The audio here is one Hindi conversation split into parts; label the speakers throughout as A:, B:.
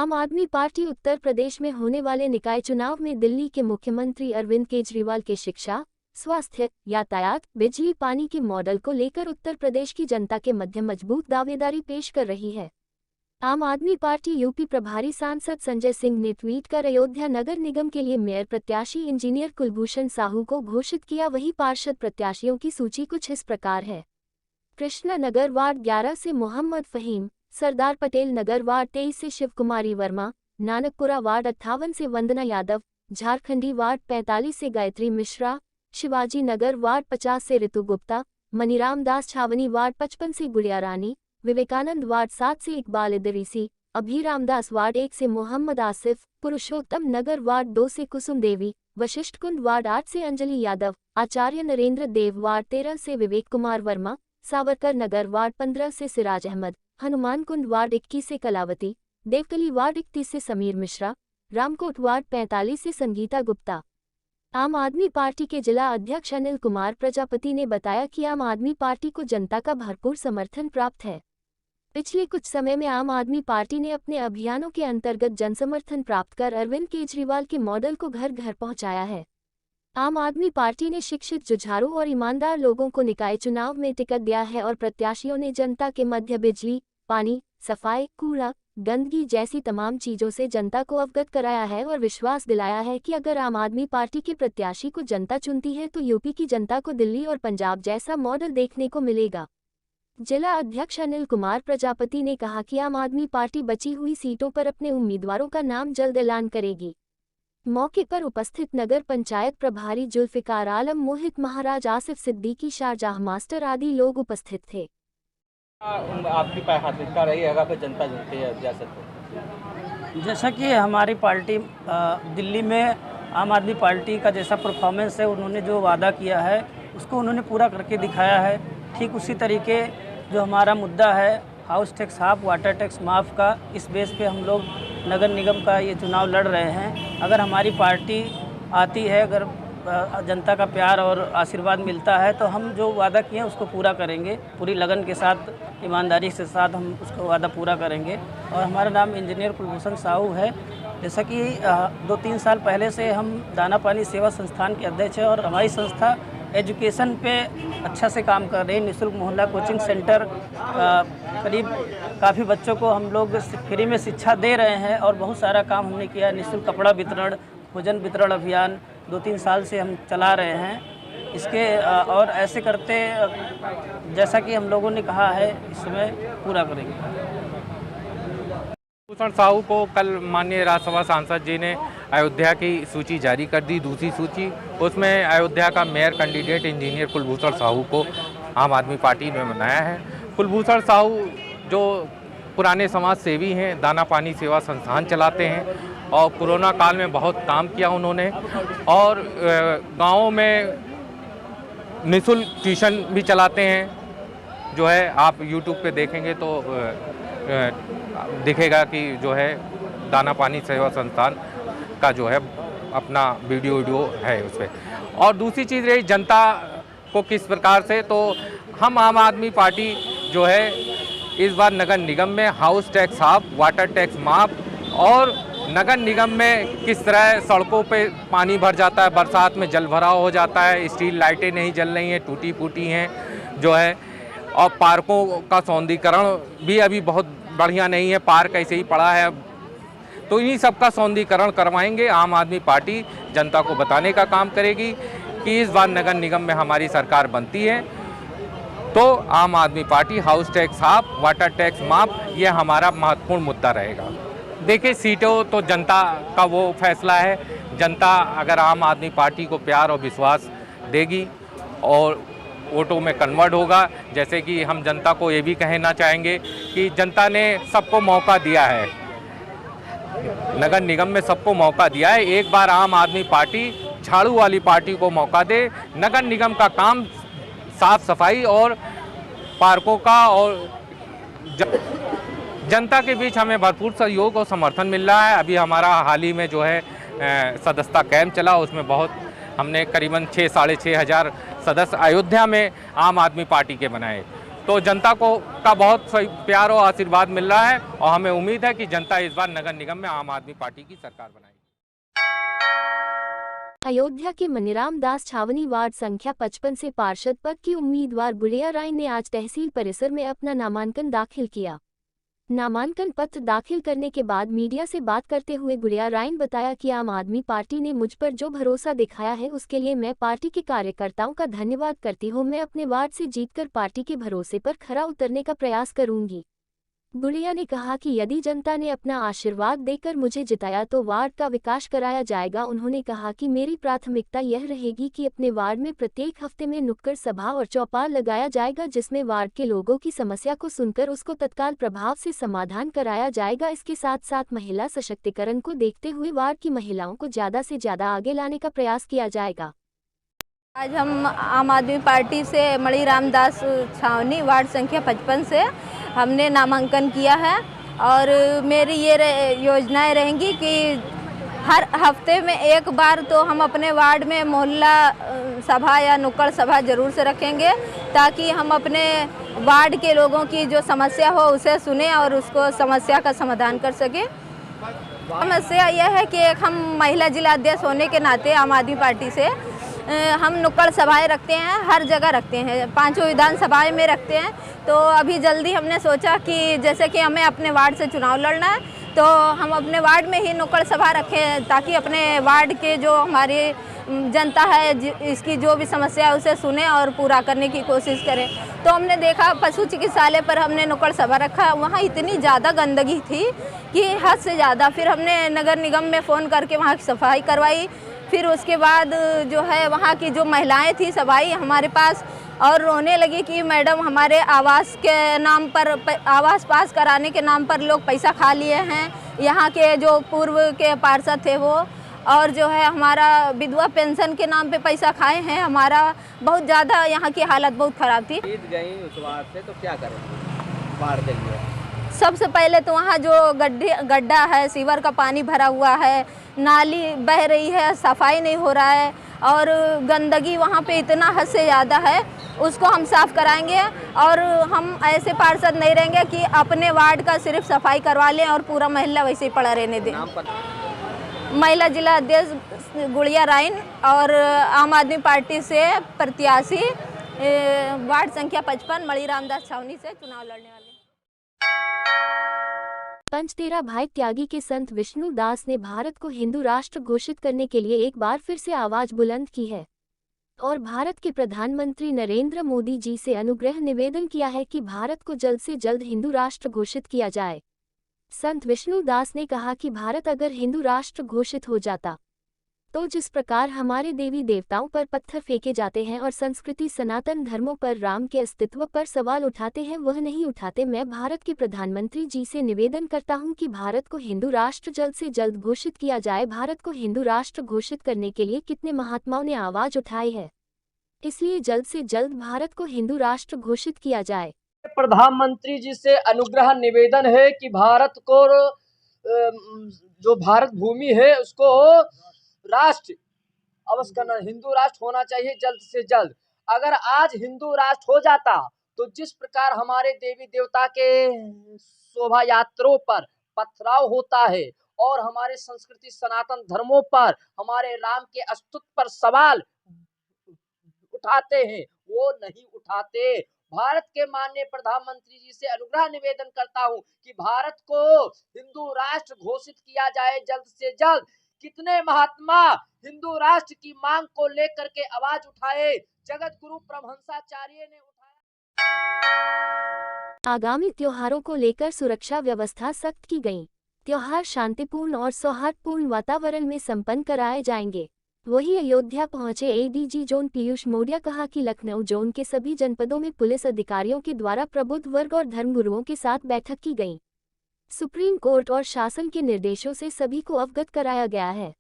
A: आम आदमी पार्टी उत्तर प्रदेश में होने वाले निकाय चुनाव में दिल्ली के मुख्यमंत्री अरविंद केजरीवाल के शिक्षा, स्वास्थ्य, यातायात, बिजली पानी के मॉडल को लेकर उत्तर प्रदेश की जनता के मध्य मजबूत दावेदारी पेश कर रही है। आम आदमी पार्टी यूपी प्रभारी सांसद संजय सिंह ने ट्वीट कर अयोध्या नगर निगम के लिए मेयर प्रत्याशी इंजीनियर कुलभूषण साहू को घोषित किया। वहीं पार्षद प्रत्याशियों की सूची कुछ इस प्रकार है। कृष्णा नगर वार्ड 11 से मोहम्मद फहीम, सरदार पटेल नगर वार्ड 23 से शिव कुमारी वर्मा, नानकपुरा वार्ड 58 से वंदना यादव, झारखंडी वार्ड 45 से गायत्री मिश्रा, शिवाजी नगर वार्ड 50 से ऋतु गुप्ता, मनीराम दास छावनी वार्ड 55 से गुड़िया रानी, विवेकानंद वार्ड 7 से इकबाल इदरीसी, अभीराम दास वार्ड 1 से मोहम्मद आसिफ, पुरुषोत्तम नगर वार्ड 2 से कुसुम देवी, वशिष्ठ कुंड वार्ड 8 से अंजलि यादव, आचार्य नरेंद्र देव वार्ड 13 से विवेक कुमार वर्मा, सावरकर नगर वार्ड 15 से सिराज अहमद, हनुमान कुंड वार्ड 21 से कलावती, देवकली वार्ड 31 से समीर मिश्रा, रामकोट वार्ड 45 से संगीता गुप्ता। आम आदमी पार्टी के जिला अध्यक्ष अनिल कुमार प्रजापति ने बताया कि आम आदमी पार्टी को जनता का भरपूर समर्थन प्राप्त है। पिछले कुछ समय में आम आदमी पार्टी ने अपने अभियानों के अंतर्गत जनसमर्थन प्राप्त कर अरविंद केजरीवाल के मॉडल को घर घर पहुंचाया है। आम आदमी पार्टी ने शिक्षित, जुझारू और ईमानदार लोगों को निकाय चुनाव में टिकट दिया है और प्रत्याशियों ने जनता के मध्य बिजली, पानी, सफाई, कूड़ा, गंदगी जैसी तमाम चीजों से जनता को अवगत कराया है और विश्वास दिलाया है कि अगर आम आदमी पार्टी के प्रत्याशी को जनता चुनती है तो यूपी की जनता को दिल्ली और पंजाब जैसा मॉडल देखने को मिलेगा। जिला अध्यक्ष अनिल कुमार प्रजापति ने कहा कि आम आदमी पार्टी बची हुई सीटों पर अपने उम्मीदवारों का नाम जल्द ऐलान करेगी। मौके पर उपस्थित नगर पंचायत प्रभारी जुल्फिकार आलम, मोहित महाराज, आसिफ सिद्दीकी, शाहजहां मास्टर आदि लोग उपस्थित थे।
B: आपकी प्राथमिकता रही है अगर जनता चुनती है रियासत?
C: जैसा कि हमारी पार्टी दिल्ली में आम आदमी पार्टी का जैसा परफॉर्मेंस है, उन्होंने जो वादा किया है उसको उन्होंने पूरा करके दिखाया है। ठीक उसी तरीके जो हमारा मुद्दा है house tax half, water tax माफ़ का, इस बेस पे हम लोग नगर निगम का ये चुनाव लड़ रहे हैं। अगर हमारी पार्टी आती है, अगर जनता का प्यार और आशीर्वाद मिलता है तो हम जो वादा किए हैं उसको पूरा करेंगे। पूरी लगन के साथ, ईमानदारी के साथ हम उसको वादा पूरा करेंगे। और हमारा नाम इंजीनियर कुलभूषण साहू है। जैसा कि 2-3 साल पहले से हम दाना पानी सेवा संस्थान के अध्यक्ष हैं और हमारी संस्था एजुकेशन पे अच्छा से काम कर रही है। निःशुल्क मोहल्ला कोचिंग सेंटर, करीब काफ़ी बच्चों को हम लोग फ्री में शिक्षा दे रहे हैं और बहुत सारा काम हमने किया। निःशुल्क कपड़ा वितरण, भोजन वितरण अभियान 2-3 साल से हम चला रहे हैं। इसके और ऐसे करते जैसा कि हम लोगों ने कहा है इसमें पूरा करेंगे।
D: कुलभूषण साहू को कल माननीय राज्यसभा सांसद जी ने अयोध्या की सूची जारी कर दी, दूसरी सूची। उसमें अयोध्या का mayor candidate engineer Kulbhushan Sahu को आम आदमी पार्टी ने बनाया है। कुलभूषण साहू जो पुराने समाज सेवी हैं, दाना पानी सेवा संस्थान चलाते हैं और कोरोना काल में बहुत काम किया उन्होंने और गाँवों में निःशुल्क ट्यूशन भी चलाते हैं। जो है आप यूट्यूब पे देखेंगे तो दिखेगा कि जो है दाना पानी सेवा संस्थान का जो है अपना वीडियो है उस पर। और दूसरी चीज़ रही जनता को किस प्रकार से, तो हम आम आदमी पार्टी जो है इस बार नगर निगम में house tax half, water tax माफ और नगर निगम में किस तरह सड़कों पे पानी भर जाता है, बरसात में जल भराव हो जाता है, स्ट्रीट लाइटें नहीं जल रही हैं, टूटी फूटी हैं जो है, और पार्कों का सौंदर्यीकरण भी अभी बहुत बढ़िया नहीं है, पार्क ऐसे ही पड़ा है। तो इन्हीं सब का सौंदर्यीकरण करवाएंगे। आम आदमी पार्टी जनता को बताने का काम करेगी कि इस बार नगर निगम में हमारी सरकार बनती है तो आम आदमी party house tax half, water tax माफ, ये हमारा महत्वपूर्ण मुद्दा रहेगा। देखिए, सीटों तो जनता का वो फैसला है। जनता अगर आम आदमी पार्टी को प्यार और विश्वास देगी और वोटों में कन्वर्ट होगा, जैसे कि हम जनता को ये भी कहना चाहेंगे कि जनता ने सबको मौका दिया है, नगर निगम में सबको मौका दिया है। एक बार आम आदमी पार्टी, झाड़ू वाली पार्टी को मौका दे। नगर निगम का काम साफ सफाई और पार्कों का और जनता के बीच हमें भरपूर सहयोग और समर्थन मिल रहा है। अभी हमारा हाल ही में जो है सदस्यता कैंप चला, उसमें बहुत हमने करीबन 6-6.5 हज़ार सदस्य अयोध्या में आम आदमी पार्टी के बनाए। तो जनता को का बहुत प्यार और आशीर्वाद मिल रहा है और हमें उम्मीद है कि जनता इस बार नगर निगम में आम आदमी पार्टी की सरकार बनाएगी।
A: अयोध्या के मनीराम दास छावनी वार्ड संख्या 55 से पार्षद पद की उम्मीदवार गुड़िया राइन ने आज तहसील परिसर में अपना नामांकन दाखिल किया। नामांकन पत्र दाखिल करने के बाद मीडिया से बात करते हुए गुड़िया राइन बताया कि आम आदमी पार्टी ने मुझ पर जो भरोसा दिखाया है उसके लिए मैं पार्टी के कार्यकर्ताओं का धन्यवाद करती हूं। मैं अपने वार्ड से जीतकर पार्टी के भरोसे पर खरा उतरने का प्रयास करूंगी। गुड़िया ने कहा कि यदि जनता ने अपना आशीर्वाद देकर मुझे जिताया तो वार्ड का विकास कराया जाएगा। उन्होंने कहा कि मेरी प्राथमिकता यह रहेगी कि अपने वार्ड में प्रत्येक हफ्ते में नुक्कड़ सभा और चौपाल लगाया जाएगा, जिसमें वार्ड के लोगों की समस्या को सुनकर उसको तत्काल प्रभाव से समाधान कराया जाएगा। इसके साथ साथ महिला सशक्तिकरण को देखते हुए वार्ड की महिलाओं को ज़्यादा से ज़्यादा आगे लाने का प्रयास किया जाएगा।
E: आज हम आम आदमी पार्टी से मणिराम दास छावनी वार्ड संख्या 55 से हमने नामांकन किया है और मेरी ये योजनाएं रहेंगी कि हर हफ्ते में एक बार तो हम अपने वार्ड में मोहल्ला सभा या नुक्कड़ सभा ज़रूर से रखेंगे, ताकि हम अपने वार्ड के लोगों की जो समस्या हो उसे सुने और उसको समस्या का समाधान कर सकें। समस्या यह है कि एक हम महिला जिला अध्यक्ष होने के नाते आम आदमी पार्टी से हम नुक्कड़ सभाएं रखते हैं, हर जगह रखते हैं, 5 विधानसभाएं में रखते हैं। तो अभी जल्दी हमने सोचा कि जैसे कि हमें अपने वार्ड से चुनाव लड़ना है तो हम अपने वार्ड में ही नुक्कड़ सभा रखें, ताकि अपने वार्ड के जो हमारी जनता है इसकी जो भी समस्या है उसे सुने और पूरा करने की कोशिश करें। तो हमने देखा पशु चिकित्सालय पर हमने नुक्कड़ सभा रखा, वहाँ इतनी ज़्यादा गंदगी थी कि हद से ज़्यादा। फिर हमने नगर निगम में फ़ोन करके वहाँ की सफाई करवाई। फिर उसके बाद जो है वहाँ की जो महिलाएं थी सफाई हमारे पास और रोने लगी कि मैडम हमारे आवास के नाम पर आवास पास कराने के नाम पर लोग पैसा खा लिए हैं, यहाँ के जो पूर्व के पार्षद थे वो, और जो है हमारा विधवा पेंशन के नाम पे पैसा खाए हैं। हमारा बहुत ज़्यादा यहाँ की हालत बहुत ख़राब थी।
B: जीत गई उस वार्ड से तो क्या करेंगे वार्ड के लिए?
E: सबसे पहले तो वहाँ जो गड्ढा है, सीवर का पानी भरा हुआ है, नाली बह रही है, सफाई नहीं हो रहा है और गंदगी वहाँ पे इतना हद से ज़्यादा है, उसको हम साफ़ कराएंगे। और हम ऐसे पार्षद नहीं रहेंगे कि अपने वार्ड का सिर्फ सफाई करवा लें और पूरा महिला वैसे ही पड़ा रहने दें। महिला जिला अध्यक्ष गुड़िया राइन और आम आदमी पार्टी से प्रत्याशी वार्ड संख्या 55 मणिराम दास छावनी से चुनाव लड़ने वाले।
A: पंचतेरा भाई त्यागी के संत विष्णु दास ने भारत को हिंदू राष्ट्र घोषित करने के लिए एक बार फिर से आवाज बुलंद की है और भारत के प्रधानमंत्री नरेंद्र मोदी जी से अनुग्रह निवेदन किया है कि भारत को जल्द से जल्द हिंदू राष्ट्र घोषित किया जाए। संत विष्णु दास ने कहा कि भारत अगर हिंदू राष्ट्र घोषित हो जाता तो जिस प्रकार हमारे देवी देवताओं पर पत्थर फेंके जाते हैं और संस्कृति सनातन धर्मों पर राम के अस्तित्व पर सवाल उठाते हैं वह नहीं उठाते। मैं भारत के प्रधानमंत्री जी से निवेदन करता हूं कि भारत को हिंदू राष्ट्र जल्द से जल्द घोषित किया जाए। भारत को हिंदू राष्ट्र घोषित करने के लिए कितने महात्माओं ने आवाज उठाई है, इसलिए जल्द से जल्द भारत को हिंदू राष्ट्र घोषित किया जाए।
F: प्रधानमंत्री जी से अनुग्रह निवेदन है कि भारत को जो भारत भूमि है उसको राष्ट्र अवश्य करना, हिंदू राष्ट्र होना चाहिए जल्द से जल्द। अगर आज हिंदू राष्ट्र हो जाता तो जिस प्रकार हमारे देवी देवता के शोभा यात्रों पर पथराव होता है और हमारे संस्कृति सनातन धर्मों पर हमारे राम के अस्तित्व पर सवाल उठाते हैं, वो नहीं उठाते। भारत के माननीय प्रधानमंत्री जी से अनुग्रह निवेदन करता हूं कि भारत को हिंदू राष्ट्र घोषित किया जाए जल्द से जल्द। कितने महात्मा हिंदू राष्ट्र की मांग को लेकर के आवाज उठाए, जगत गुरु परमहंसाचार्य ने उठाया।
A: आगामी त्योहारों को लेकर सुरक्षा व्यवस्था सख्त की गई। त्योहार शांतिपूर्ण और सौहार्दपूर्ण वातावरण में संपन्न कराए जाएंगे। वहीं अयोध्या पहुंचे एडीजी जोन पीयूष मौर्य कहा कि लखनऊ जोन के सभी जनपदों में पुलिस अधिकारियों के द्वारा प्रबुद्ध वर्ग और धर्मगुरुओं के साथ बैठक की गई। सुप्रीम कोर्ट और शासन के निर्देशों से सभी को अवगत कराया गया है।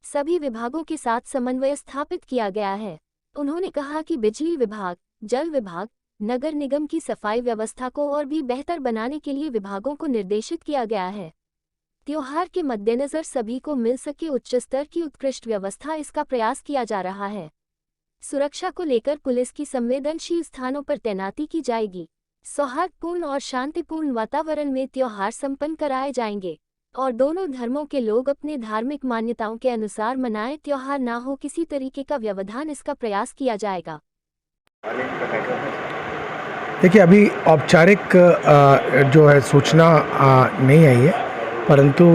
A: सभी विभागों के साथ समन्वय स्थापित किया गया है। उन्होंने कहा कि बिजली विभाग, जल विभाग, नगर निगम की सफाई व्यवस्था को और भी बेहतर बनाने के लिए विभागों को निर्देशित किया गया है। त्योहार के मद्देनजर सभी को मिल सके उच्च स्तर की उत्कृष्ट व्यवस्था, इसका प्रयास किया जा रहा है। सुरक्षा को लेकर पुलिस की संवेदनशील स्थानों पर तैनाती की जाएगी। सौहार्दपूर्ण और शांतिपूर्ण वातावरण में त्योहार संपन्न कराए जाएंगे और दोनों धर्मों के लोग अपने धार्मिक मान्यताओं के अनुसार मनाएं। त्योहार ना हो किसी तरीके का व्यवधान, इसका प्रयास किया जाएगा।
G: देखिए, अभी औपचारिक जो है सूचना नहीं आई है, परंतु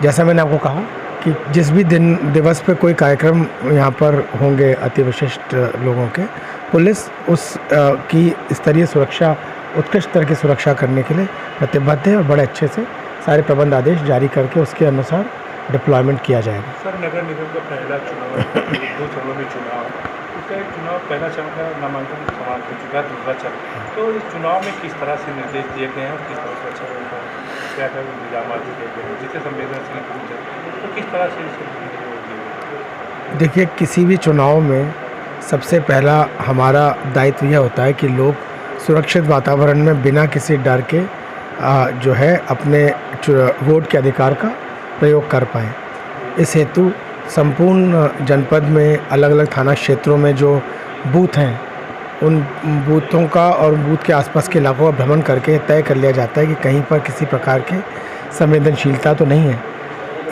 G: जैसा मैंने आपको कहा कि जिस भी दिवस पे कोई कार्यक्रम यहाँ पर होंगे अति विशिष्ट लोगों के, पुलिस उस की स्तरीय सुरक्षा, उत्कृष्ट स्तर की सुरक्षा करने के लिए प्रतिबद्ध है और बड़े अच्छे से सारे प्रबंध आदेश जारी करके उसके अनुसार डिप्लॉयमेंट किया जाएगा।
H: सर, नगर निगम का पहला चुनाव है, 2 चरणों में चुनाव, उसका एक चुनाव पहला चरण का नामांकन समाप्त हो चुका है, दूसरा चरण, तो इस चुनाव में किस तरह से निर्देश दिए गए हैं और किस तरह से अच्छा होगा, क्या क्या निजाम दिए गए हैं, जिससे संवेदनशील बूथ है तो किस तरह से?
G: देखिए, किसी भी चुनाव में सबसे पहला हमारा दायित्व यह होता है कि लोग सुरक्षित वातावरण में बिना किसी डर के जो है अपने वोट के अधिकार का प्रयोग कर पाएँ। इस हेतु संपूर्ण जनपद में अलग अलग थाना क्षेत्रों में जो बूथ हैं, उन बूथों का और बूथ के आसपास के इलाकों का भ्रमण करके तय कर लिया जाता है कि कहीं पर किसी प्रकार की संवेदनशीलता तो नहीं है।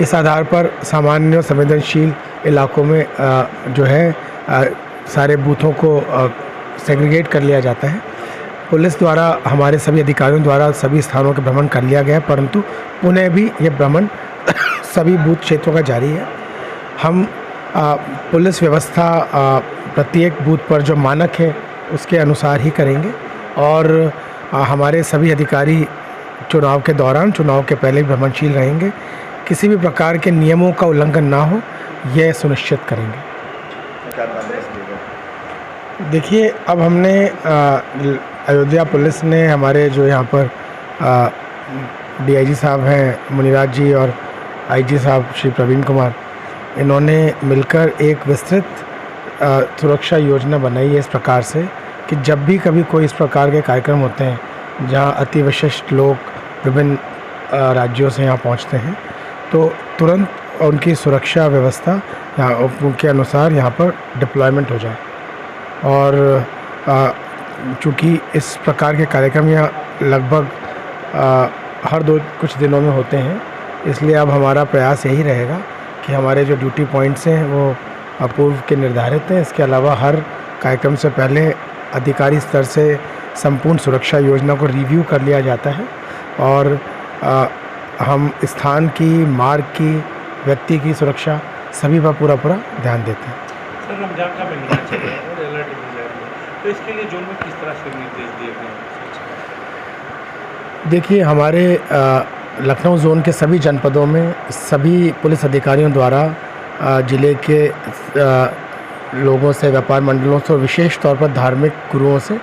G: इस आधार पर सामान्य और संवेदनशील इलाकों में जो है सारे बूथों को सेग्रीगेट कर लिया जाता है। पुलिस द्वारा, हमारे सभी अधिकारियों द्वारा सभी स्थानों के भ्रमण कर लिया गया, परंतु पुनः भी ये भ्रमण सभी बूथ क्षेत्रों का जारी है। हम पुलिस व्यवस्था प्रत्येक बूथ पर जो मानक है उसके अनुसार ही करेंगे और हमारे सभी अधिकारी चुनाव के दौरान, चुनाव के पहले भ्रमणशील रहेंगे। किसी भी प्रकार के नियमों का उल्लंघन ना हो, यह सुनिश्चित करेंगे। देखिए, अब हमने अयोध्या पुलिस ने, हमारे जो यहाँ पर डीआईजी साहब हैं मुनिराज जी और आईजी साहब श्री प्रवीण कुमार, इन्होंने मिलकर एक विस्तृत सुरक्षा योजना बनाई है इस प्रकार से कि जब भी कभी कोई इस प्रकार के कार्यक्रम होते हैं जहाँ अति विशिष्ट लोग विभिन्न राज्यों से यहाँ पहुँचते हैं, तो तुरंत उनकी सुरक्षा व्यवस्था यहाँ उनके अनुसार यहाँ पर डिप्लॉयमेंट हो जाए। और चूँकि इस प्रकार के कार्यक्रम यहाँ लगभग हर कुछ दिनों में होते हैं, इसलिए अब हमारा प्रयास यही रहेगा कि हमारे जो ड्यूटी पॉइंट्स हैं वो पूर्व के निर्धारित हैं। इसके अलावा हर कार्यक्रम से पहले अधिकारी स्तर से संपूर्ण सुरक्षा योजना को रिव्यू कर लिया जाता है और हम स्थान की, मार्ग की, व्यक्ति की सुरक्षा सभी पर पूरा ध्यान देते हैं।
H: सर, रमजान का महीना चल रहा है और अलर्ट भी जारी है, तो इसके लिए जोन में किस तरह से निर्देश दिए गए हैं?
G: देखिए, हमारे लखनऊ जोन के सभी जनपदों में सभी पुलिस अधिकारियों द्वारा जिले के लोगों से, व्यापार मंडलों से और विशेष तौर पर धार्मिक गुरुओं से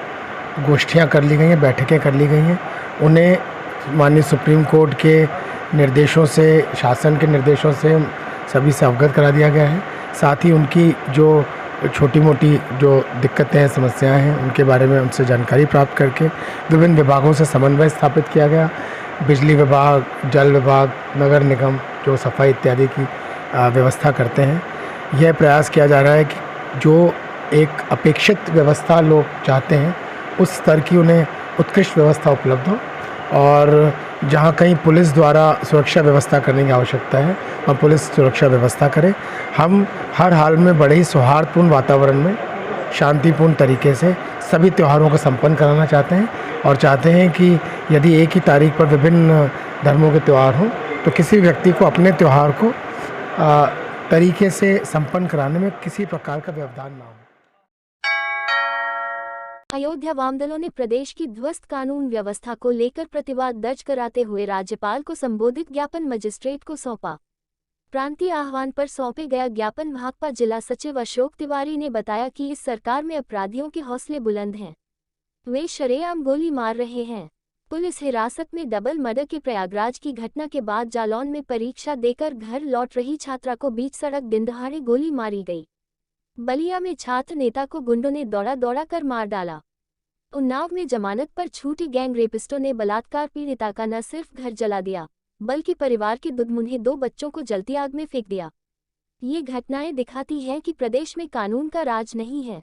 G: गोष्ठियां कर ली गई हैं, बैठकें कर ली गई हैं। उन्हें माननीय सुप्रीम कोर्ट के निर्देशों से, शासन के निर्देशों से सभी से अवगत करा दिया गया है। साथ ही उनकी जो छोटी मोटी जो दिक्कतें हैं, समस्याएं हैं, उनके बारे में उनसे जानकारी प्राप्त करके विभिन्न विभागों से समन्वय स्थापित किया गया। बिजली विभाग, जल विभाग, नगर निगम जो सफाई इत्यादि की व्यवस्था करते हैं, यह प्रयास किया जा रहा है कि जो एक अपेक्षित व्यवस्था लोग चाहते हैं उस स्तर की उन्हें उत्कृष्ट व्यवस्था उपलब्ध हो और जहाँ कहीं पुलिस द्वारा सुरक्षा व्यवस्था करने की आवश्यकता है और पुलिस सुरक्षा व्यवस्था करे। हम हर हाल में बड़े ही सौहार्दपूर्ण वातावरण में शांतिपूर्ण तरीके से सभी त्योहारों को संपन्न कराना चाहते हैं और चाहते हैं कि यदि एक ही तारीख पर विभिन्न धर्मों के त्यौहार हों तो किसी व्यक्ति को अपने त्यौहार को तरीके से संपन्न कराने में किसी प्रकार का व्यवधान ना हो।
A: अयोध्या वामदलों ने प्रदेश की ध्वस्त कानून व्यवस्था को लेकर प्रतिवाद दर्ज कराते हुए राज्यपाल को संबोधित ज्ञापन मजिस्ट्रेट को सौंपा। प्रांतीय आह्वान पर सौंपे गया ज्ञापन भाकपा जिला सचिव अशोक तिवारी ने बताया कि इस सरकार में अपराधियों के हौसले बुलंद हैं, वे शरेआम गोली मार रहे हैं। पुलिस हिरासत में डबल मर्डर के प्रयागराज की घटना के बाद जालौन में परीक्षा देकर घर लौट रही छात्रा को बीच सड़क दिनदहाड़े गोली मारी गई। बलिया में छात्र नेता को गुंडों ने दौड़ा कर मार डाला। उन्नाव में जमानत पर छूटी गैंग रेपिस्टों ने बलात्कार पीड़िता का न सिर्फ घर जला दिया बल्कि परिवार के दुधमुन्हे 2 बच्चों को जलती आग में फेंक दिया। ये घटनाएं दिखाती हैं कि प्रदेश में कानून का राज नहीं है।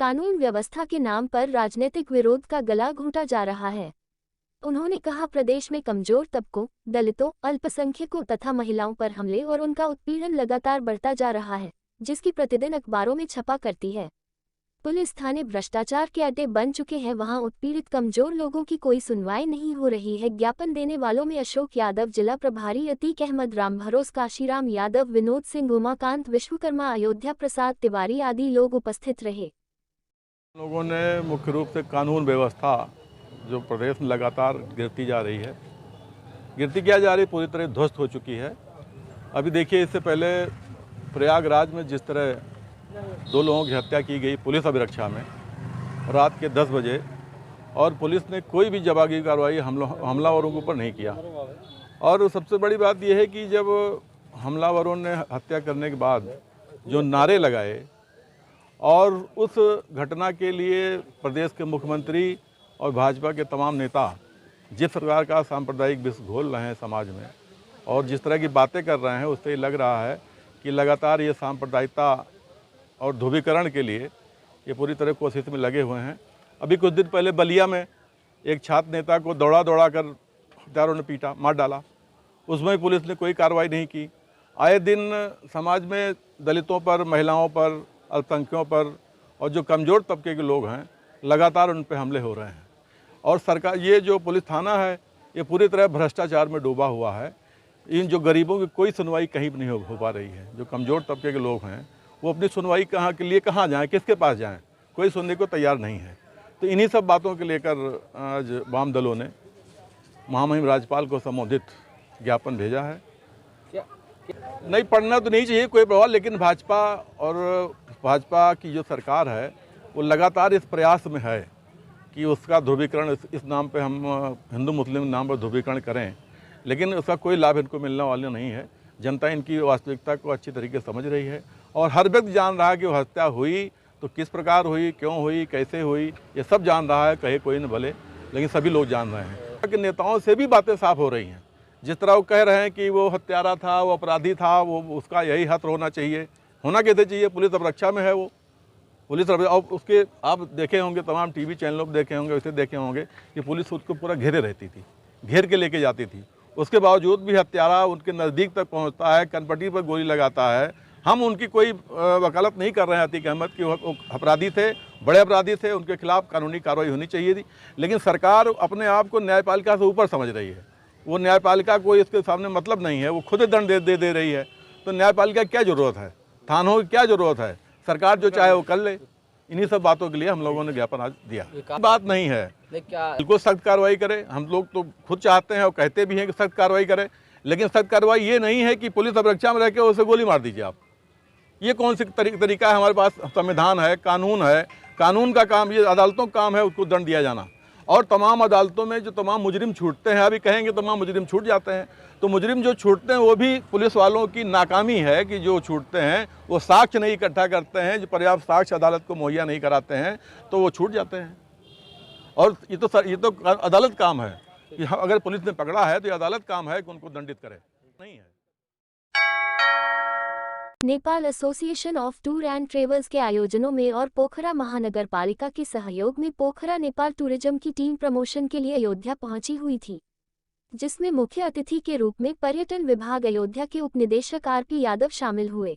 A: कानून व्यवस्था के नाम पर राजनीतिक विरोध का गला घोंटा जा रहा है। उन्होंने कहा, प्रदेश में कमजोर तबकों, दलितों, अल्पसंख्यकों तथा महिलाओं पर हमले और उनका उत्पीड़न लगातार बढ़ता जा रहा है, जिसकी प्रतिदिन अखबारों में छपा करती है। पुलिस थाने भ्रष्टाचार के अड्डे बन चुके हैं, वहां उत्पीड़ित कमजोर लोगों की कोई सुनवाई नहीं हो रही है। ज्ञापन देने वालों में अशोक यादव, जिला प्रभारी अतीक अहमद, राम भरोस, काशीराम यादव, विनोद सिंह, उमाकांत विश्वकर्मा, अयोध्या प्रसाद तिवारी आदि लोग उपस्थित रहे।
I: लोगों ने मुख्य रूप से कानून व्यवस्था जो प्रदेश में लगातार गिरती जा रही है, गिरती क्या जा रही, पूरी तरह ध्वस्त हो चुकी है। अभी देखिए, इससे पहले प्रयागराज में जिस तरह 2 लोगों की हत्या की गई पुलिस अभिरक्षा में रात के 10 बजे, और पुलिस ने कोई भी जवाबी कार्रवाई हमलावरों के ऊपर नहीं किया। और सबसे बड़ी बात यह है कि जब हमलावरों ने हत्या करने के बाद जो नारे लगाए, और उस घटना के लिए प्रदेश के मुख्यमंत्री और भाजपा के तमाम नेता जिस प्रकार का सांप्रदायिक विष घोल रहे हैं समाज में, और जिस तरह की बातें कर रहे हैं, उससे लग रहा है कि लगातार ये सांप्रदायिकता और ध्रुवीकरण के लिए ये पूरी तरह कोशिश में लगे हुए हैं। अभी कुछ दिन पहले बलिया में एक छात्र नेता को दौड़ा कर हत्यारों ने पीटा, मार डाला, उसमें पुलिस ने कोई कार्रवाई नहीं की। आए दिन समाज में दलितों पर, महिलाओं पर, अल्पसंख्यकों पर और जो कमज़ोर तबके के लोग हैं, लगातार उन पर हमले हो रहे हैं। और सरकार, ये जो पुलिस थाना है, ये पूरी तरह भ्रष्टाचार में डूबा हुआ है। इन जो गरीबों की कोई सुनवाई कहीं भी नहीं हो पा रही है। जो कमज़ोर तबके के लोग हैं, वो अपनी सुनवाई के लिए कहाँ जाएँ, किसके पास जाएँ, कोई सुनने को तैयार नहीं है। तो इन्हीं सब बातों के लेकर आज वाम दलों ने महामहिम राज्यपाल को संबोधित ज्ञापन भेजा है। नहीं, पढ़ना तो नहीं चाहिए कोई प्रभाव, लेकिन भाजपा की जो सरकार है वो लगातार इस प्रयास में है कि उसका ध्रुवीकरण, इस नाम पे हम हिंदू मुस्लिम नाम पर ध्रुवीकरण करें, लेकिन उसका कोई लाभ इनको मिलने वाला नहीं है। जनता इनकी वास्तविकता को अच्छी तरीके से समझ रही है, और हर व्यक्ति जान रहा है कि वो हत्या हुई तो किस प्रकार हुई, क्यों हुई, कैसे हुई, ये सब जान रहा है, कहे कोई न भले, लेकिन सभी लोग जान रहे हैं। कि नेताओं से भी बातें साफ हो रही हैं। जिस तरह वो कह रहे हैं कि वो हत्यारा था, वो अपराधी था, वो उसका यही हक होना चाहिए, होना कैसे चाहिए, पुलिस अभिरक्षा में है वो, पुलिस और उसके आप देखे होंगे, तमाम टीवी चैनलों पर देखे होंगे, वैसे देखे होंगे कि पुलिस उसको पूरा घेरे रहती थी, घेर के लेके जाती थी। उसके बावजूद भी हत्यारा उनके नज़दीक तक पहुंचता है, कनपट्टी पर गोली लगाता है। हम उनकी कोई वकालत नहीं कर रहे हैं अतीक अहमद की, वो अपराधी थे, बड़े अपराधी थे, उनके खिलाफ कानूनी कार्रवाई होनी चाहिए थी। लेकिन सरकार अपने आप को न्यायपालिका से ऊपर समझ रही है। वो न्यायपालिका को इसके सामने मतलब नहीं है, वो खुद दंड दे रही है। तो न्यायपालिका की क्या ज़रूरत है, थानों की क्या ज़रूरत है, सरकार जो चाहे वो कर ले। इन्हीं सब बातों के लिए हम लोगों ने ज्ञापन आज दिया। बात नहीं है, बिल्कुल सख्त कार्रवाई करे, हम लोग तो खुद चाहते हैं और कहते भी हैं कि सख्त कार्रवाई करें, लेकिन सख्त कार्रवाई ये नहीं है कि पुलिस अभिरक्षा में रह के उसे गोली मार दीजिए आप। ये कौन सी तरीका है? हमारे पास संविधान है, कानून है, कानून का काम, ये अदालतों का काम है उसको दंड दिया जाना। और तमाम अदालतों में जो तमाम मुजरिम छूटते हैं, अभी कहेंगे तमाम मुजरिम छूट जाते हैं, तो मुजरिम जो छूटते हैं वो भी पुलिस वालों की नाकामी है कि जो छूटते हैं वो साक्ष्य नहीं इकट्ठा करते हैं, जो पर्याप्त साक्ष्य अदालत को मुहैया नहीं कराते हैं, तो वो छूट जाते हैं। और ये तो अदालत काम है कि अगर पुलिस ने पकड़ा है तो ये अदालत काम है कि उनको दंडित करे, नहीं है।
A: Nepal association of tour and travels के आयोजनों में और पोखरा महानगर पालिका के सहयोग में पोखरा नेपाल टूरिज्म की टीम प्रमोशन के लिए अयोध्या पहुंची हुई थी, जिसमें मुख्य अतिथि के रूप में पर्यटन विभाग अयोध्या के उपनिदेशक आरपी यादव शामिल हुए।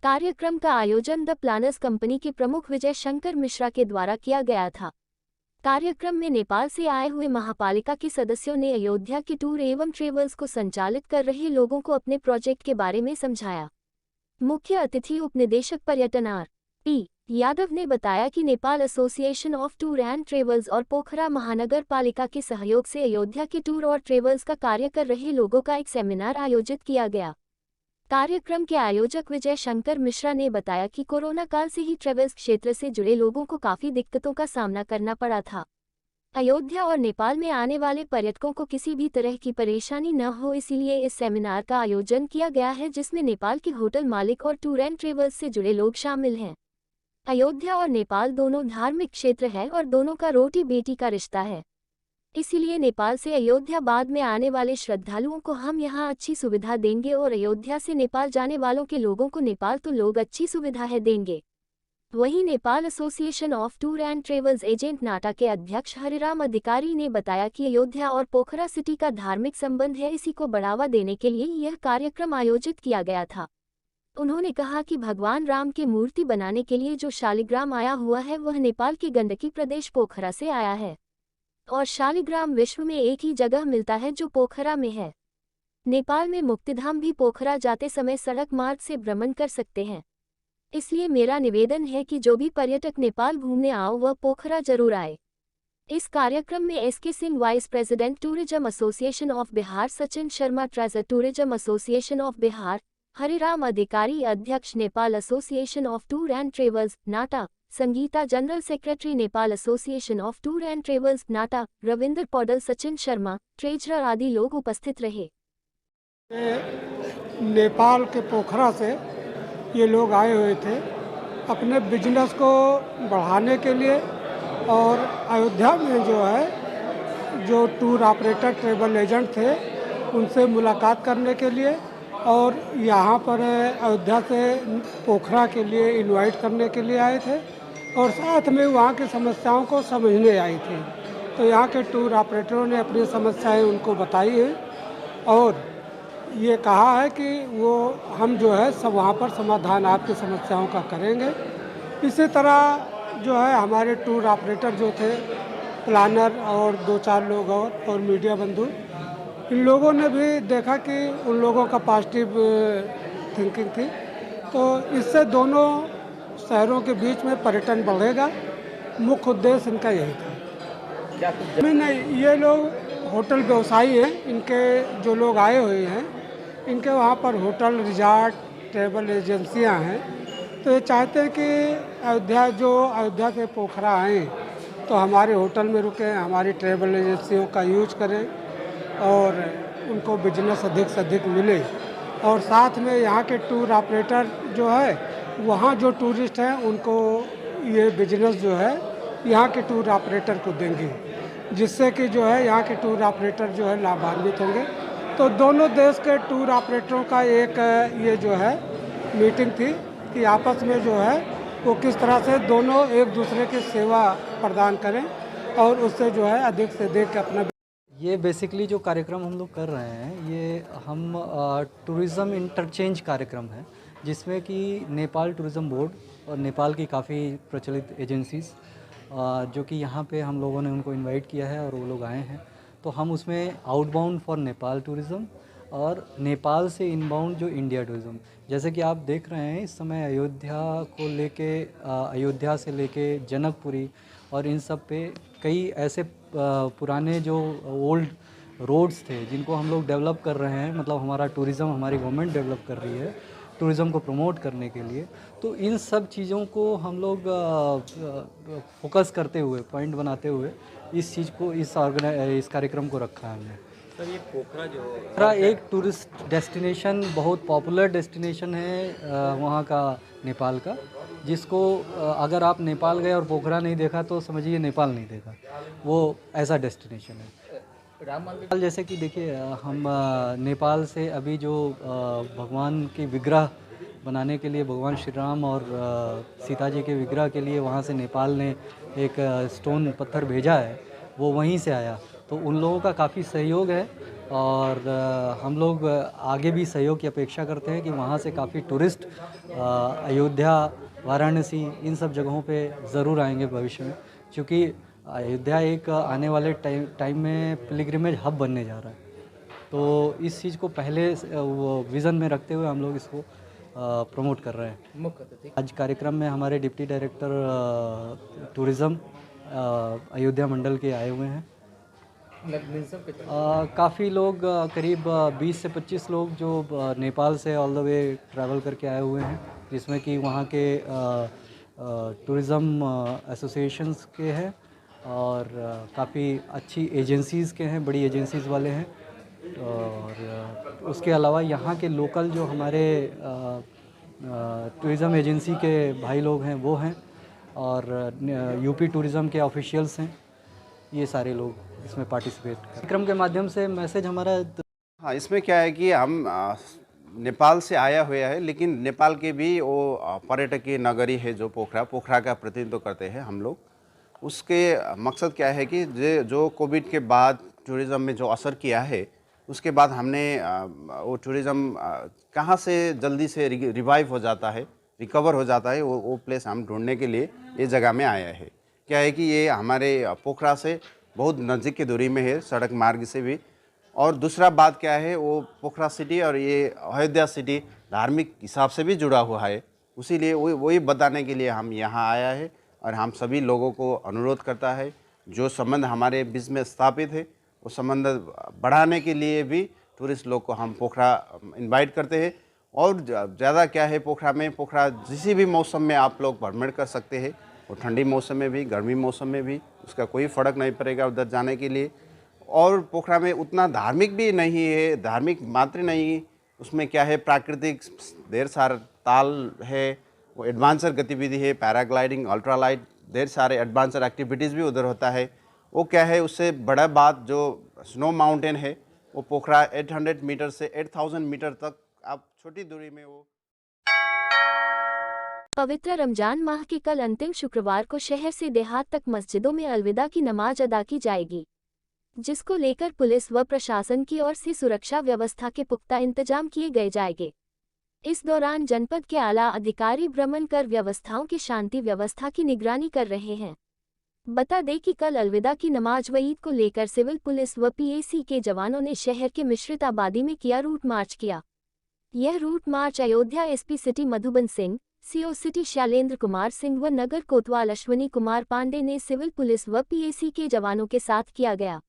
A: कार्यक्रम का आयोजन द प्लानर्स कंपनी के प्रमुख विजय शंकर मिश्रा के द्वारा किया गया था। कार्यक्रम में नेपाल से आए हुए महापालिका के सदस्यों ने अयोध्या के टूर एवं ट्रेवल्स को संचालित कर रहे लोगों को अपने प्रोजेक्ट के बारे में समझाया। मुख्य अतिथि उपनिदेशक पर्यटन आर.पी. यादव ने बताया कि Nepal association of tour and travels और पोखरा महानगर पालिका के सहयोग से अयोध्या के टूर और ट्रेवल्स का कार्य कर रहे लोगों का एक सेमिनार आयोजित किया गया। कार्यक्रम के आयोजक विजय शंकर मिश्रा ने बताया कि कोरोना काल से ही ट्रेवल्स क्षेत्र से जुड़े लोगों को काफी दिक्कतों का सामना करना पड़ा था। अयोध्या और नेपाल में आने वाले पर्यटकों को किसी भी तरह की परेशानी न हो, इसीलिए इस सेमिनार का आयोजन किया गया है, जिसमें नेपाल के होटल मालिक और टूर एंड ट्रेवल्स से जुड़े लोग शामिल हैं। अयोध्या और नेपाल दोनों धार्मिक क्षेत्र है और दोनों का रोटी बेटी का रिश्ता है। इसीलिए नेपाल से अयोध्या बाद में आने वाले श्रद्धालुओं को हम यहाँ अच्छी सुविधा देंगे और अयोध्या से नेपाल जाने वालों के लोगों को नेपाल तो लोग अच्छी सुविधा है देंगे। वहीं Nepal association of tour and travels agent NATA के अध्यक्ष हरिराम अधिकारी ने बताया कि अयोध्या और पोखरा सिटी का धार्मिक संबंध है, इसी को बढ़ावा देने के लिए यह कार्यक्रम आयोजित किया गया था। उन्होंने कहा कि भगवान राम की मूर्ति बनाने के लिए जो शालिग्राम आया हुआ है वह नेपाल के गंडकी प्रदेश पोखरा से आया है और शालिग्राम विश्व में एक ही जगह मिलता है जो पोखरा में है। नेपाल में मुक्तिधाम भी पोखरा जाते समय सड़क मार्ग से भ्रमण कर सकते हैं। इसलिए मेरा निवेदन है कि जो भी पर्यटक नेपाल घूमने आओ वह पोखरा जरूर आए। इस कार्यक्रम में S K Singh vice president tourism association of Bihar, Sachin Sharma treasure tourism association of Bihar, Hariram Adhikari अध्यक्ष Nepal association of tour and travels NATA, Sangita general secretary Nepal association of tour and travels NATA, Ravindra Paudel, Sachin Sharma treasurer आदि लोग उपस्थित रहे।
J: नेपाल के पोखरा से ये लोग आए हुए थे अपने बिजनेस को बढ़ाने के लिए और अयोध्या में जो है जो टूर ऑपरेटर ट्रैवल एजेंट थे उनसे मुलाकात करने के लिए और यहाँ पर अयोध्या से पोखरा के लिए इनवाइट करने के लिए आए थे और साथ में वहाँ की समस्याओं को समझने आए थे। तो यहाँ के टूर ऑपरेटरों ने अपनी समस्याएं उनको बताई हैं और ये कहा है कि वो हम जो है सब वहाँ पर समाधान आपकी समस्याओं का करेंगे। इसी तरह जो है हमारे टूर ऑपरेटर जो थे, प्लानर और 2-4 लोग और मीडिया बंधु, इन लोगों ने भी देखा कि उन लोगों का पॉजिटिव थिंकिंग थी, तो इससे दोनों शहरों के बीच में पर्यटन बढ़ेगा। मुख्य उद्देश्य इनका यही था। नहीं, ये लोग होटल व्यवसायी हैं, इनके जो लोग आए हुए हैं इनके वहाँ पर होटल, रिजॉर्ट, ट्रैवल एजेंसियाँ हैं, तो ये चाहते हैं कि अयोध्या से पोखरा आएँ तो हमारे होटल में रुकें, हमारी ट्रैवल एजेंसियों का यूज करें और उनको बिजनेस अधिक से अधिक मिले और साथ में यहाँ के टूर ऑपरेटर जो है वहाँ जो टूरिस्ट हैं उनको ये बिजनेस जो है यहाँ के टूर ऑपरेटर को देंगे, जिससे कि जो है यहाँ के टूर ऑपरेटर जो है लाभान्वित होंगे। तो दोनों देश के टूर ऑपरेटरों का एक ये जो है मीटिंग थी कि आपस में जो है वो किस तरह से दोनों एक दूसरे की सेवा प्रदान करें और उससे जो है अधिक से अधिक अपना।
K: ये बेसिकली जो कार्यक्रम हम लोग कर रहे हैं ये हम टूरिज़्म इंटरचेंज कार्यक्रम है, जिसमें कि नेपाल टूरिज़्म बोर्ड और नेपाल की काफ़ी प्रचलित एजेंसीज़ जो कि यहाँ पे हम लोगों ने उनको इनवाइट किया है और वो लोग आए हैं, तो हम उसमें आउटबाउंड फॉर नेपाल टूरिज़्म और नेपाल से इनबाउंड जो इंडिया टूरिज़्म, जैसे कि आप देख रहे हैं इस समय अयोध्या को लेके अयोध्या से लेके जनकपुरी और इन सब पे कई ऐसे पुराने जो ओल्ड रोड्स थे जिनको हम लोग डेवलप कर रहे हैं, मतलब हमारा टूरिज़्म, हमारी गवर्नमेंट डेवलप कर रही है टूरिज़्म को प्रमोट करने के लिए। तो इन सब चीज़ों को हम लोग फोकस करते हुए, पॉइंट बनाते हुए इस चीज़ को, इस कार्यक्रम को रखा है हमने।
B: सर ये पोखरा जो
K: पोखरा एक टूरिस्ट डेस्टिनेशन, बहुत पॉपुलर डेस्टिनेशन है वहाँ का, नेपाल का, जिसको अगर आप नेपाल गए और पोखरा नहीं देखा तो समझिए नेपाल नहीं देखा, वो ऐसा डेस्टिनेशन है।
B: राम मंदिर
K: जैसे कि देखिए हम नेपाल से अभी जो भगवान के विग्रह बनाने के लिए, भगवान श्री राम और सीता जी के विग्रह के लिए वहाँ से नेपाल ने एक स्टोन पत्थर भेजा है, वो वहीं से आया। तो उन लोगों का काफ़ी सहयोग है और हम लोग आगे भी सहयोग की अपेक्षा करते हैं कि वहाँ से काफ़ी टूरिस्ट अयोध्या, वाराणसी, इन सब जगहों पे ज़रूर आएंगे भविष्य में, क्योंकि अयोध्या एक आने वाले टाइम में पिलग्रिमेज हब बनने जा रहा है। तो इस चीज़ को पहले वो विज़न में रखते हुए हम लोग इसको प्रमोट कर रहे हैं। आज कार्यक्रम में हमारे डिप्टी डायरेक्टर टूरिज़्म अयोध्या मंडल के आए हुए हैं। काफ़ी लोग, करीब 20 से 25 लोग जो नेपाल से ऑल द वे ट्रैवल करके आए हुए हैं, जिसमें कि वहाँ के टूरिज़्म एसोसिएशंस के हैं और काफ़ी अच्छी एजेंसीज़ के हैं, बड़ी एजेंसीज़ वाले हैं। और उसके अलावा यहाँ के लोकल जो हमारे टूरिज़्म एजेंसी के भाई लोग हैं वो हैं और यूपी टूरिज़्म के ऑफिशियल्स हैं। ये सारे लोग इसमें पार्टिसिपेट करें। कार्यक्रम के माध्यम से मैसेज हमारा,
L: हाँ, इसमें क्या है कि हम नेपाल से आया हुआ है, लेकिन नेपाल के भी वो पर्यटकीय नगरी है जो पोखरा का प्रतिनिधित्व करते हैं हम लोग। उसके मकसद क्या है कि जो कोविड के बाद टूरिज़्म में जो असर किया है, उसके बाद हमने वो टूरिज़्म कहाँ से जल्दी से रिवाइव हो जाता है, रिकवर हो जाता है, वो प्लेस हम ढूंढने के लिए ये जगह में आया है। क्या है कि ये हमारे पोखरा से बहुत नज़दीक की दूरी में है, सड़क मार्ग से भी। और दूसरा बात क्या है, वो पोखरा सिटी और ये अयोध्या सिटी धार्मिक हिसाब से भी जुड़ा हुआ है, उसीलिए वही बताने के लिए हम यहाँ आया है। और हम सभी लोगों को अनुरोध करता है, जो संबंध हमारे बीच में स्थापित है वो संबंध बढ़ाने के लिए भी टूरिस्ट लोग को हम पोखरा इनवाइट करते हैं। और ज़्यादा क्या है, पोखरा किसी भी मौसम में आप लोग भ्रमण कर सकते हैं, वो ठंडी मौसम में भी, गर्मी मौसम में भी, उसका कोई फ़र्क नहीं पड़ेगा उधर जाने के लिए। और पोखरा में उतना धार्मिक भी नहीं है, धार्मिक मात्र नहीं, उसमें क्या है, प्राकृतिक ढेर सारा ताल है, वो एडवांसर गतिविधि है, पैराग्लाइडिंग, अल्ट्रालाइट, ढेर सारे एडवांसर एक्टिविटीज़ भी उधर होता है। वो क्या है, उससे बड़ा बात जो स्नो माउंटेन है, वो पोखरा 800 मीटर से 8000 मीटर तक आप छोटी दूरी में वो।
A: पवित्र रमजान माह के कल अंतिम शुक्रवार को शहर से देहात तक मस्जिदों में अलविदा की नमाज अदा की जाएगी, जिसको लेकर पुलिस व प्रशासन की ओर से सुरक्षा व्यवस्था के पुख्ता इंतजाम किए गए जाएंगे। इस दौरान जनपद के आला अधिकारी भ्रमण कर व्यवस्थाओं की शांति व्यवस्था की निगरानी कर रहे हैं। बता दें कि कल अलविदा की नमाज व ईद को लेकर सिविल पुलिस व पीएसी के जवानों ने शहर के मिश्रित आबादी में किया रूट मार्च किया। यह route march Ayodhya SP city Madhuban Singh, CO city Shailendra Kumar Singh व नगर कोतवाल अश्विनी कुमार पांडे ने सिविल पुलिस व पीएसी के जवानों के साथ किया गया।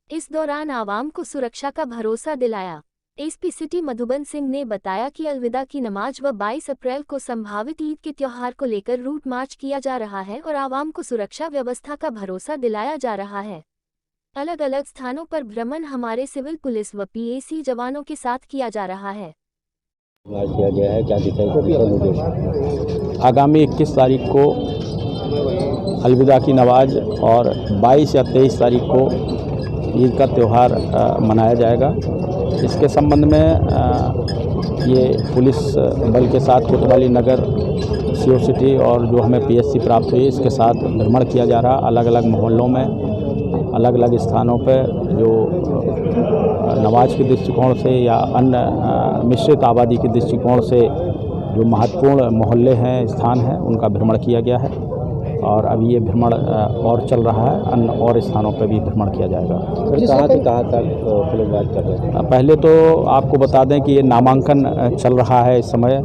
A: इस दौरान आवाम को सुरक्षा का भरोसा दिलाया। एसपी सिटी मधुबन सिंह ने बताया कि अलविदा की नमाज व 22 अप्रैल को संभावित ईद के त्योहार को लेकर रूट मार्च किया जा रहा है और आवाम को सुरक्षा व्यवस्था का भरोसा दिलाया जा रहा है। अलग अलग स्थानों पर भ्रमण हमारे सिविल पुलिस व पीएसी जवानों के साथ किया जा रहा है।
M: किया गया है, क्या दिशा आगामी 21 तारीख को अलविदा की नमाज और 22 या 23 तारीख को ईद का त्यौहार मनाया जाएगा। इसके संबंध में ये पुलिस बल के साथ कोतवाली नगर, सीओ सिटी और जो हमें पीएससी प्राप्त हुई, इसके साथ भ्रमण किया जा रहा। अलग अलग मोहल्लों में, अलग अलग स्थानों पर जो नमाज के दृष्टिकोण से या अन्य मिश्रित आबादी के दृष्टिकोण से जो महत्वपूर्ण मोहल्ले हैं, स्थान हैं, उनका भ्रमण किया गया है। और अभी ये भ्रमण और चल रहा है, अन्य और स्थानों पर भी भ्रमण किया जाएगा। कहाँ से कहाँ तक पुलिस बात कर रहे हैं? पहले तो आपको बता दें कि ये नामांकन चल रहा है इस समय।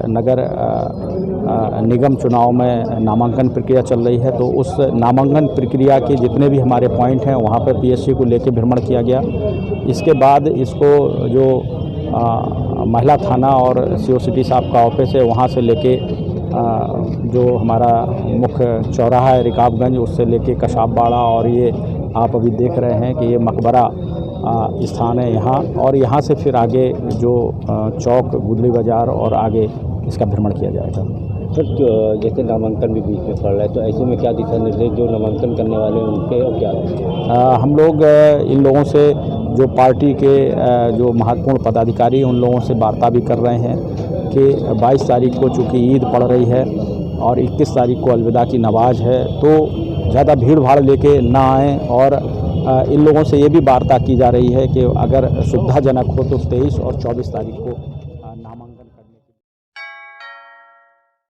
M: नगर निगम चुनाव में नामांकन प्रक्रिया चल रही है, तो उस नामांकन प्रक्रिया के जितने भी हमारे पॉइंट हैं वहाँ पर पीएससी को लेकर भ्रमण किया गया। इसके बाद इसको जो महिला थाना और सीओ सिटी साहब का ऑफिस है, वहाँ से लेके जो हमारा मुख्य चौराहा है रिकाबगंज, उससे लेके कशाबबाड़ा, और ये आप अभी देख रहे हैं कि ये मकबरा स्थान है यहाँ, और यहाँ से फिर आगे जो चौक, गुदली बाज़ार और आगे इसका भ्रमण किया जाएगा। सर, जैसे नामांकन भी बीच में पड़ रहा है, तो ऐसे में क्या दिशा निर्देश जो नामांकन करने वाले हैं उनके और क्या? हम लोग इन लोगों से, जो पार्टी के जो महत्वपूर्ण पदाधिकारी हैं, उन लोगों से वार्ता भी कर रहे हैं कि 22 तारीख को चूँकि ईद पड़ रही है और 21 तारीख को अलविदा की नमाज है, तो ज़्यादा भीड़ भाड़ लेके ना आएँ। और इन लोगों से ये भी वार्ता की जा रही है कि अगर सुविधाजनक हो तो 23 और 24 तारीख को